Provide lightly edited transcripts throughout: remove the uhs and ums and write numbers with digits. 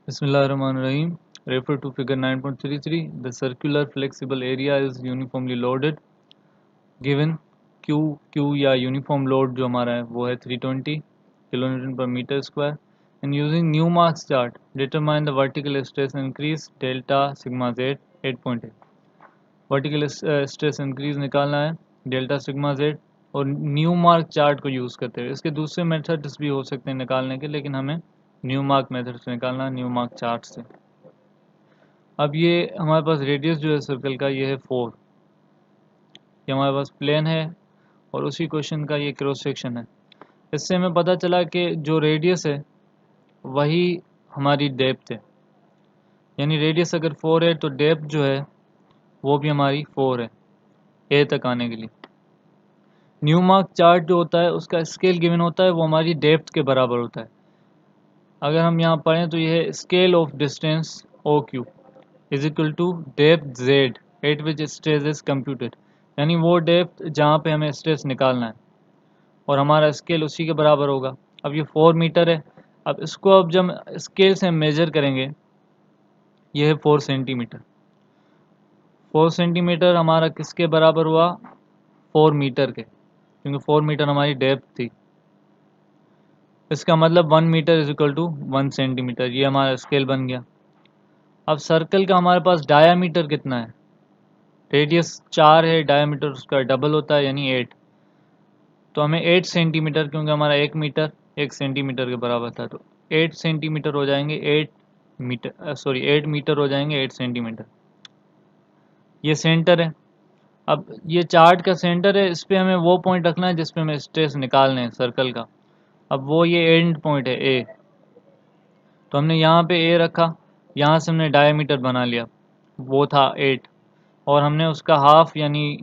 Bismillahirrahmanirrahim. Refer to figure 9.33. The circular flexible area is uniformly loaded. Given Q या uniform load जो हमारा है वो है 320 kilonewton per metre square. And using Newmark's chart, determine the vertical stress increase delta sigma z 8.8. Vertical stress increase निकालना है delta sigma Z और Newmark chart को यूज़ करते हुए. इसके दूसरे मेथड्स भी हो सकते हैं निकालने के, लेकिन हमें न्यूमार्क मेथड से निकालना है, न्यूमार्क चार्ट से. अब ये हमारे पास रेडियस जो है सर्कल का ये है 4. ये हमारे पास प्लेन है और उसी क्वेश्चन का ये क्रॉस सेक्शन है. इससे हमें पता चला कि जो रेडियस है वही हमारी डेप्थ है. यानी रेडियस अगर 4 है तो डेप्थ जो है वो भी हमारी 4 है ए तक आने के लिए. न्यूमार्क चार्ट जो होता है उसका स्केल गिवन होता है वो हमारी डेप्थ के बराबर होता है. अगर हम यहाँ पढ़ें तो ये है scale of distance O Q is equal to depth Z at which stress is computed. यानी वो डेप्थ जहाँ पे हमें स्ट्रेस निकालना है और हमारा स्केल उसी के बराबर होगा. अब ये 4 मीटर है. अब इसको अब जब स्केल से मेजर करेंगे ये है 4 सेंटीमीटर. 4 सेंटीमीटर हमारा किसके बराबर हुआ? 4 मीटर के, क्योंकि 4 मीटर हमारी डेप्थ थी. इसका मतलब 1 metre is equal to 1 centimetre. ये हमारा स्केल बन गया. अब सर्कल का हमारे पास डायामीटर कितना है? रेडियस 4 है, डायामीटर उसका डबल होता है यानी 8. तो हमें 8 सेंटीमीटर, क्योंकि हमारा 1 मीटर 1 सेंटीमीटर के बराबर था, तो 8 सेंटीमीटर हो जाएंगे 8 मीटर हो जाएंगे 8 सेंटीमीटर. ये सेंटर है. अब ये चार्ट का सेंटर है, इस पर हमें वो पॉइंट रखना है जिस पे हमें स्ट्रेस निकालने हैं सर्कल का. अब वो ये एंड पॉइंट है ए, तो हमने यहाँ पे ए रखा. यहाँ से हमने डायमीटर बना लिया, वो था 8, और हमने उसका हाफ यानी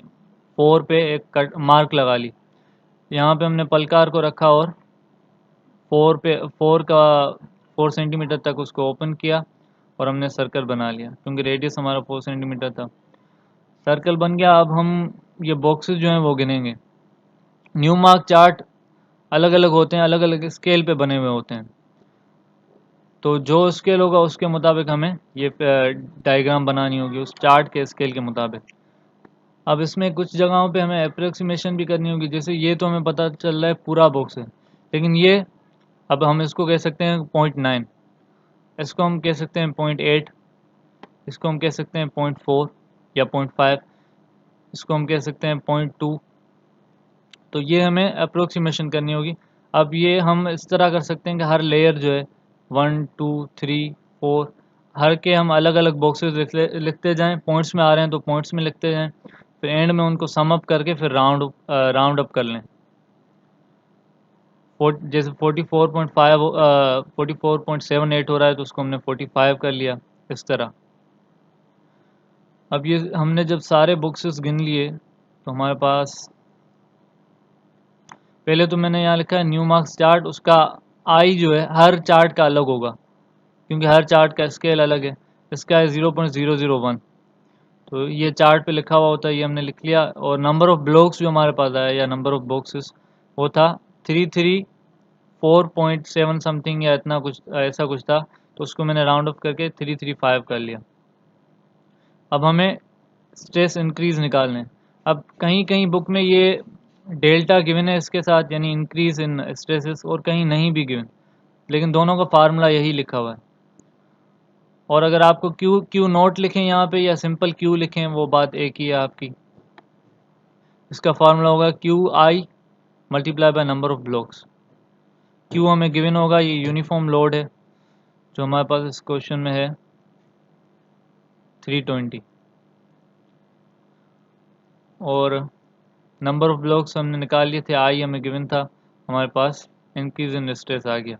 4 पे एक कट मार्क लगा ली. यहाँ पे हमने पलकार को रखा और 4 सेंटीमीटर तक उसको ओपन किया और हमने सर्कल बना लिया, क्योंकि रेडियस हमारा 4 सेंटीमीटर था. सर्कल बन गया. अब हम ये बॉक्सेस जो हैं वो गिनेंगे. न्यूमार्क चार्ट अलग अलग होते हैं, अलग अलग स्केल पे बने हुए होते हैं, तो जो स्केल होगा उसके मुताबिक हमें ये डायग्राम बनानी होगी उस चार्ट के स्केल के मुताबिक. अब इसमें कुछ जगहों पे हमें अप्रोक्सीमेशन भी करनी होगी. जैसे ये तो हमें पता चल रहा है पूरा बॉक्स है, लेकिन ये अब हम इसको कह सकते हैं 0.9, इसको हम कह सकते हैं 0.8, इसको हम कह सकते हैं 0.4 या 0.5, इसको हम कह सकते हैं 0.2. तो ये हमें अप्रोक्सीमेशन करनी होगी. अब ये हम इस तरह कर सकते हैं कि हर लेयर जो है 1 2 3 4 हर के हम अलग अलग बॉक्सेस लिखते जाएं. पॉइंट्स में आ रहे हैं तो पॉइंट्स में लिखते जाएं, फिर एंड में उनको सम अप करके फिर राउंड अप कर लें. जैसे 44.78 हो रहा है तो उसको हमने 45 कर लिया, इस तरह. अब ये हमने जब सारे बॉक्सेस गिन लिए तो हमारे पास पहले तो मैंने यहाँ लिखा है न्यूमार्क्स चार्ट. उसका आई जो है हर चार्ट का अलग होगा, क्योंकि हर चार्ट का स्केल अलग है. इसका है 0.001, तो ये चार्ट पे लिखा हुआ होता है, ये हमने लिख लिया. और नंबर ऑफ ब्लॉक्स जो हमारे पास आया या नंबर ऑफ बॉक्सेस वो था 334.7 समथिंग या इतना कुछ, ऐसा कुछ था, तो उसको मैंने राउंड अप करके 335 कर लिया. अब हमें स्ट्रेस इंक्रीज निकालने हैं. अब कहीं कहीं बुक में ये डेल्टा गिवन है इसके साथ, यानी इंक्रीज इन स्ट्रेसेस, और कहीं नहीं भी गिवन, लेकिन दोनों का फार्मूला यही लिखा हुआ है. और अगर आपको क्यू नोट लिखें यहाँ पे या सिंपल क्यू लिखें वो बात एक ही है आपकी. इसका फार्मूला होगा Q I multiply by number of blocks. Q हमें गिवन होगा, ये यूनिफॉर्म लोड है जो हमारे पास इस क्वेश्चन में है 320, और नंबर ऑफ ब्लॉक्स हमने निकाल लिए थे, आई हमें गिवन था, हमारे पास इंक्रीज इन स्ट्रेस आ गया.